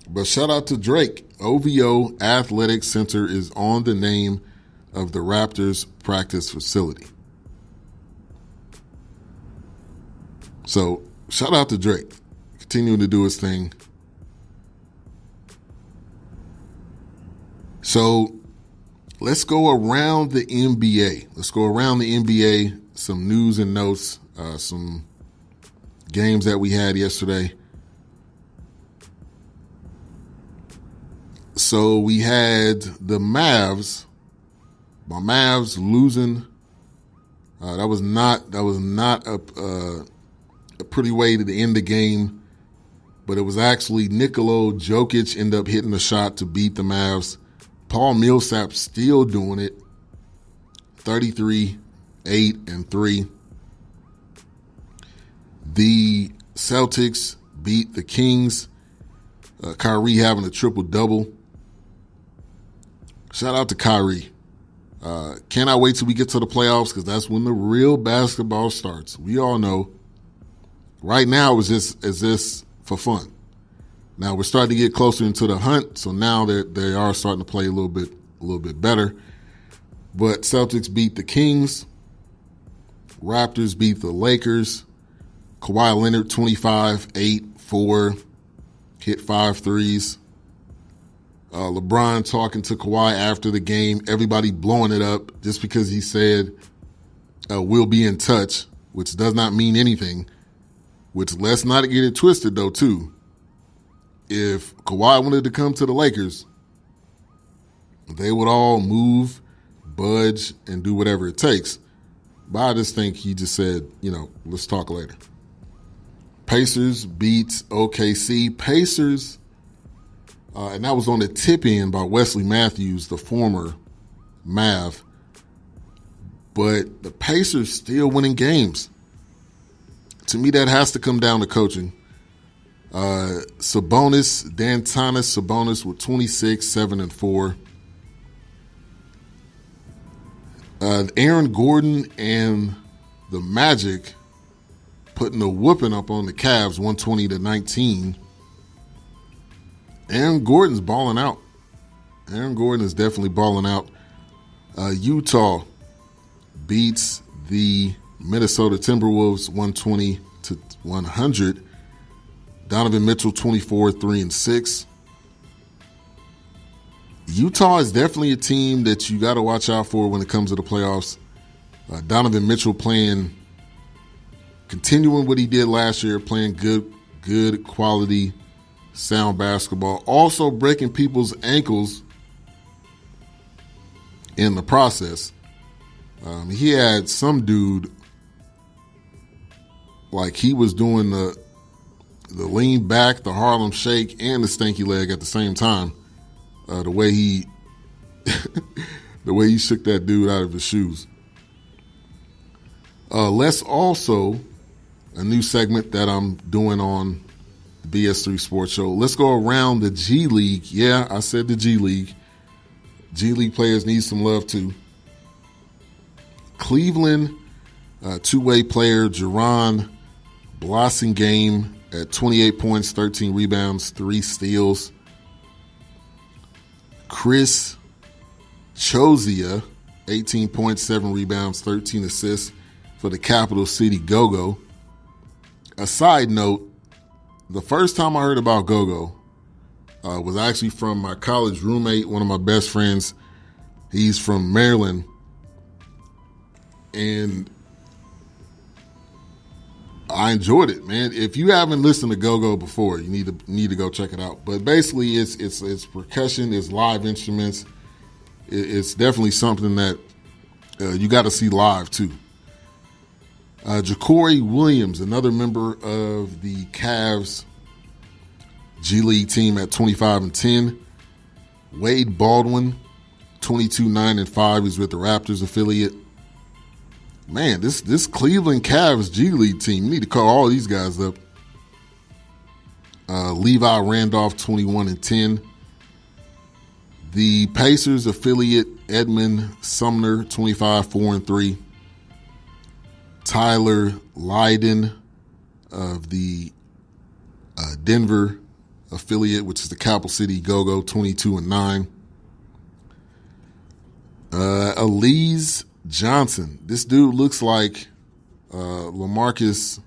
But shout out to Drake. OVO Athletic Center is on the name of the Raptors practice facility. So shout out to Drake, continuing to do his thing. So let's go around the NBA. Some news and notes, some games that we had yesterday. So we had the Mavs. My Mavs losing. That was not a pretty way to end the game, but it was actually Nikola Jokic ended up hitting the shot to beat the Mavs. Paul Millsap still doing it. 33, 8, and 3. The Celtics beat the Kings. Kyrie having a triple-double. Shout out to Kyrie. Cannot wait till we get to the playoffs because that's when the real basketball starts. We all know. Right now it's just for fun. Now we're starting to get closer into the hunt, so now they are starting to play a little bit better. But Celtics beat the Kings. Raptors beat the Lakers. Kawhi Leonard 25, 8, 4, hit 5 threes. LeBron talking to Kawhi after the game, everybody blowing it up just because he said, we'll be in touch, which does not mean anything, which let's not get it twisted though too. If Kawhi wanted to come to the Lakers, they would all move, budge, and do whatever it takes. But I just think he just said, let's talk later. Pacers beats OKC. Pacers, and that was on the tip end by Wesley Matthews, the former Mav. But the Pacers still winning games. To me, that has to come down to coaching. Sabonis with 26, 7, and 4. Aaron Gordon and the Magic putting a whooping up on the Cavs, 120-19. Aaron Gordon's balling out. Aaron Gordon is definitely balling out. Utah beats the Minnesota Timberwolves 120-100. Donovan Mitchell 24, 3, and 6. Utah is definitely a team that you got to watch out for when it comes to the playoffs. Donovan Mitchell continuing what he did last year, playing good quality, sound basketball. Also breaking people's ankles in the process. He had some dude, like he was doing the lean back, the Harlem Shake, and the stanky leg at the same time. The way he shook that dude out of his shoes. Let's also, a new segment that I'm doing on the BS3 Sports Show. Let's go around the G League. Yeah, I said the G League. G League players need some love too. Cleveland, two-way player Jerron Blossingame at 28 points, 13 rebounds, 3 steals. Chris Chozia, 18 points, 7 rebounds, 13 assists for the Capital City Go-Go. A side note, the first time I heard about Go-Go was actually from my college roommate, one of my best friends. He's from Maryland. And I enjoyed it, man. If you haven't listened to Go-Go before, you need to go check it out. But basically, it's percussion, it's live instruments. It's definitely something that you got to see live too. Ja'Cory Williams, another member of the Cavs G League team at 25 and 10. Wade Baldwin, 22, 9, and 5. He's with the Raptors affiliate. Man, this Cleveland Cavs G League team, you need to call all these guys up. Levi Randolph, 21 and 10. The Pacers affiliate Edmund Sumner, 25, 4 and 3. Tyler Lydon of the Denver affiliate, which is the Capital City Go-Go, 22-9. Elise Johnson. This dude looks like Lamar Jackson,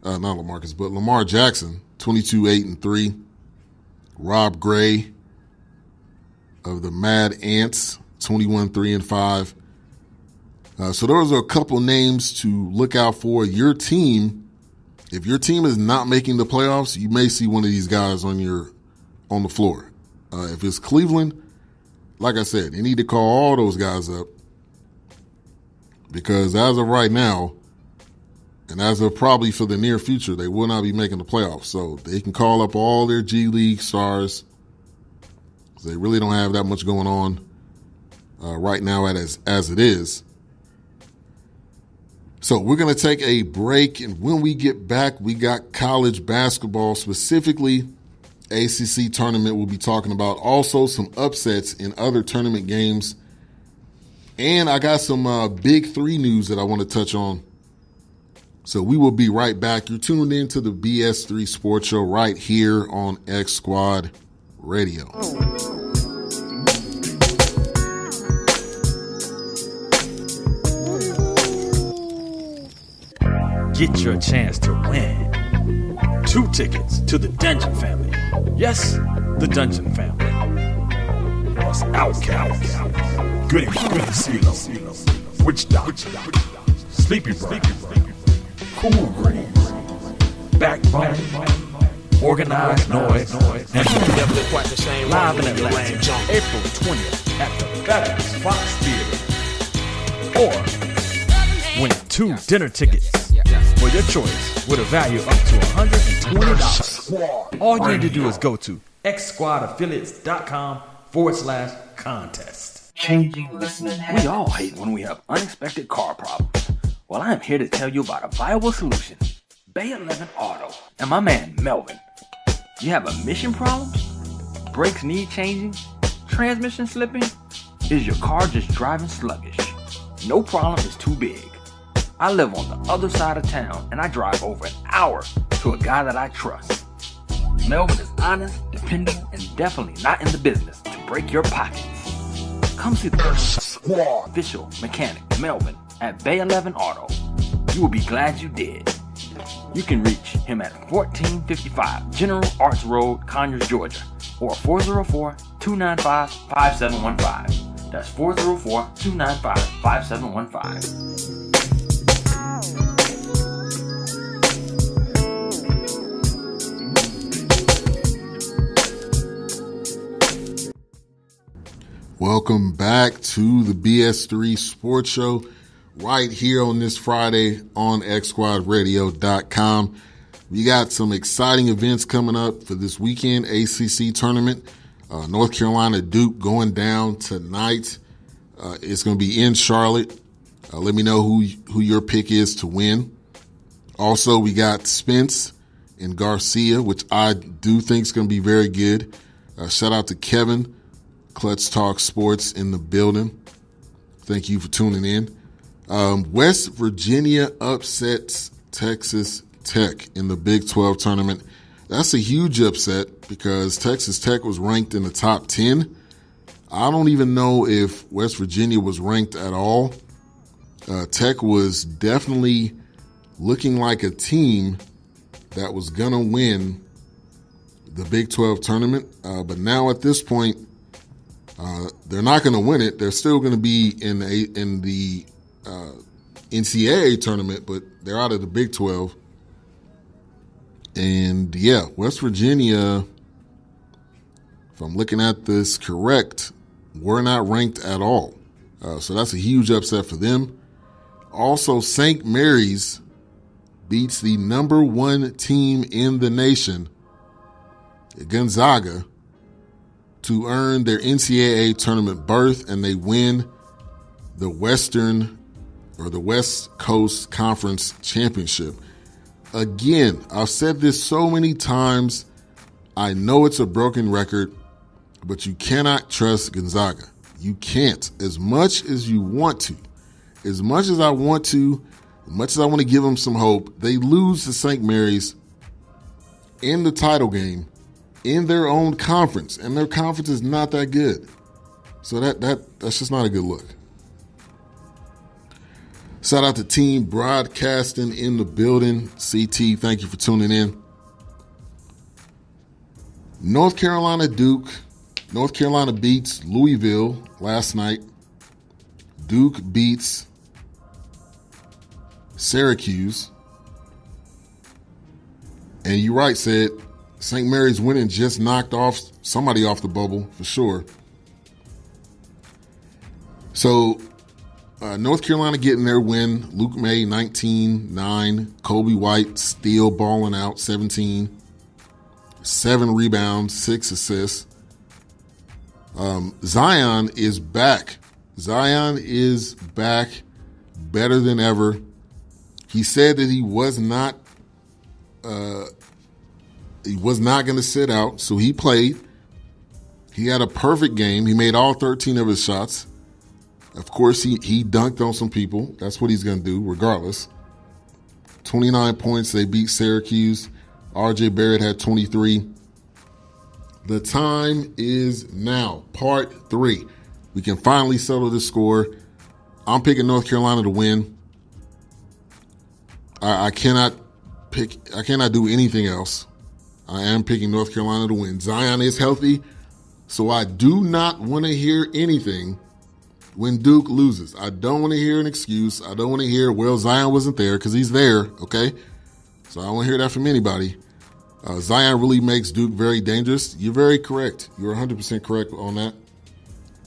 22-8-3. Rob Gray of the Mad Ants, 21-3-5. So those are a couple names to look out for. Your team, if your team is not making the playoffs, you may see one of these guys on the floor. If it's Cleveland, like I said, you need to call all those guys up, because as of right now, and as of probably for the near future, they will not be making the playoffs. So they can call up all their G League stars. They really don't have that much going on right now as it is. So we're going to take a break, and when we get back, we got college basketball, specifically ACC tournament we'll be talking about. Also some upsets in other tournament games. And I got some Big 3 news that I want to touch on. So we will be right back. You're tuned in to the BS3 Sports Show right here on X Squad Radio. Get your chance to win 2 tickets to the Dungeon Family. Yes, the Dungeon Family. Plus Outcast, Goody CeeLo, Witch Doctor, Sleepy Brown, Cool Breeze, Backbone, Organized Noise, and live in Atlanta, April 20th at the Fabulous Fox Theater. Or win 2 dinner tickets for your choice with a value up to $120. All you need to do is go to xsquadaffiliates.com/contest. Changing listening habits. We all hate when we have unexpected car problems. Well, I'm here to tell you about a viable solution. Bay 11 Auto and my man Melvin. You have emission problems? Brakes need changing? Transmission slipping? Is your car just driving sluggish? No problem is too big. I live on the other side of town, and I drive over an hour to a guy that I trust. Melvin is honest, dependable, and definitely not in the business to break your pockets. Come see the official mechanic, Melvin, at Bay 11 Auto. You will be glad you did. You can reach him at 1455 General Arts Road, Conyers, Georgia, or 404-295-5715. That's 404-295-5715. Welcome back to the BS3 Sports Show right here on this Friday on xsquadradio.com. We got some exciting events coming up for this weekend, ACC tournament. North Carolina Duke going down tonight. It's going to be in Charlotte. Let me know who your pick is to win. Also, we got Spence and Garcia, which I do think is going to be very good. Shout out to Kevin, Clutch Talk Sports in the building. Thank you for tuning in. West Virginia upsets Texas Tech in the Big 12 tournament. That's a huge upset because Texas Tech was ranked in the top 10. I don't even know if West Virginia was ranked at all. Tech was definitely looking like a team that was going to win the Big 12 tournament. But now at this point, they're not going to win it. They're still going to be in the NCAA tournament, but they're out of the Big 12. And yeah, West Virginia, if I'm looking at this correct, were not ranked at all. So that's a huge upset for them. Also, St. Mary's beats the number 1 team in the nation, Gonzaga, to earn their NCAA tournament berth, and they win the West Coast Conference Championship. Again, I've said this so many times. I know it's a broken record, but you cannot trust Gonzaga. You can't. As much as you want to, as much as I want to, as much as I want to give them some hope, they lose to St. Mary's in the title game in their own conference, and their conference is not that good. So that's just not a good look. Shout out to Team Broadcasting in the building. CT, thank you for tuning in. North Carolina Duke. North Carolina beats Louisville last night. Duke beats Syracuse. And you're right, said St. Mary's winning just knocked off somebody off the bubble for sure. So North Carolina getting their win. Luke May, 19-9. Kobe White still balling out, 17. 7 rebounds, 6 assists. Zion is back. Zion is back better than ever. He said that he was not going to sit out, so he played. He had a perfect game. He made all 13 of his shots. Of course, he dunked on some people. That's what he's going to do regardless. 29 points. They beat Syracuse. RJ Barrett had 23. The time is now. Part 3. We can finally settle this score. I'm picking North Carolina to win. I cannot do anything else. I am picking North Carolina to win. Zion is healthy, so I do not want to hear anything when Duke loses. I don't want to hear an excuse. I don't want to hear, well, Zion wasn't there, because he's there, okay? So I don't want to hear that from anybody. Zion really makes Duke very dangerous. You're very correct. You're 100% correct on that.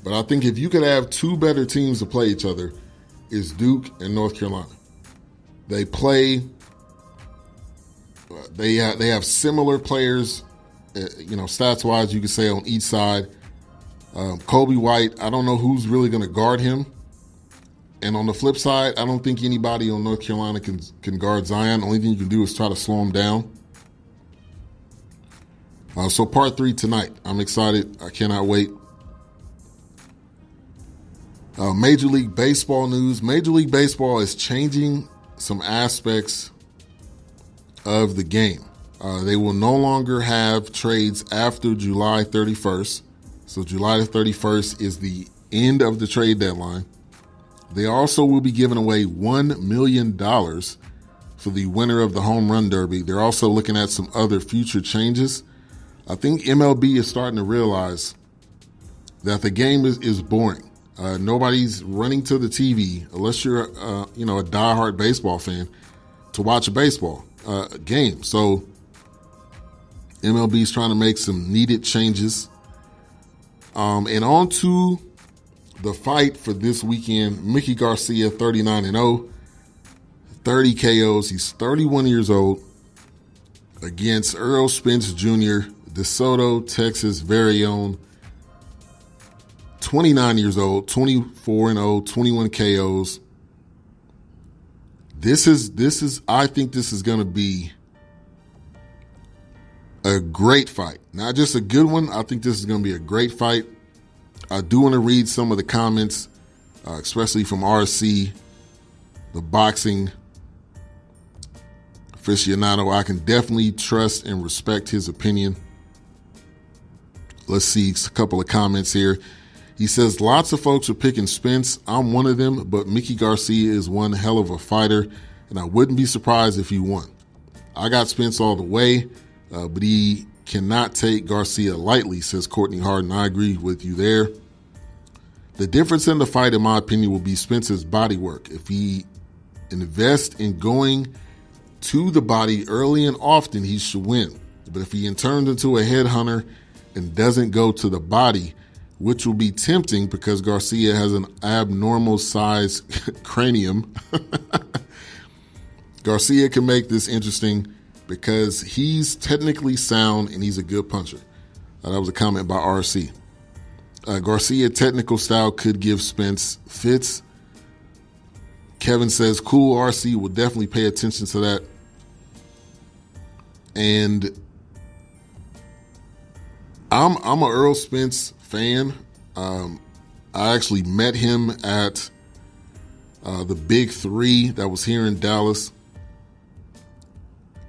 But I think if you could have 2 better teams to play each other, it's Duke and North Carolina. They play, they have similar players, stats-wise, you could say, on each side. Kobe White, I don't know who's really going to guard him. And on the flip side, I don't think anybody on North Carolina can guard Zion. The only thing you can do is try to slow him down. So part 3 tonight. I'm excited. I cannot wait. Major League Baseball news. Major League Baseball is changing some aspects of the game. They will no longer have trades after July 31st. So July 31st is the end of the trade deadline. They also will be giving away $1 million for the winner of the Home Run Derby. They're also looking at some other future changes. I think MLB is starting to realize that the game is boring. Nobody's running to the TV unless you're, a diehard baseball fan to watch a baseball game. So MLB is trying to make some needed changes. And on to the fight for this weekend. Mikey Garcia, 39-0, 30 KOs. He's 31 years old against Errol Spence Jr., DeSoto, Texas' very own, 29 years old, 24-0, 21 KOs. I think this is going to be a great fight. Not just a good one. I think this is going to be a great fight. I do want to read some of the comments, especially from RC, the boxing aficionado. I can definitely trust and respect his opinion. Let's see a couple of comments here. He says, lots of folks are picking Spence. I'm one of them, but Mikey Garcia is one hell of a fighter, and I wouldn't be surprised if he won. I got Spence all the way, but he cannot take Garcia lightly, says Courtney Harden. I agree with you there. The difference in the fight, in my opinion, will be Spence's body work. If he invests in going to the body early and often, he should win. But if he turns into a headhunter and doesn't go to the body, which will be tempting because Garcia has an abnormal size cranium, Garcia can make this interesting because he's technically sound and he's a good puncher. That was a comment by RC. Garcia technical style could give Spence fits. Kevin says, cool, RC will definitely pay attention to that. And I'm a Errol Spence fan. I actually met him at the Big 3 that was here in Dallas.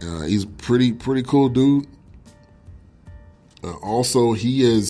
He's a pretty cool dude. Also, he is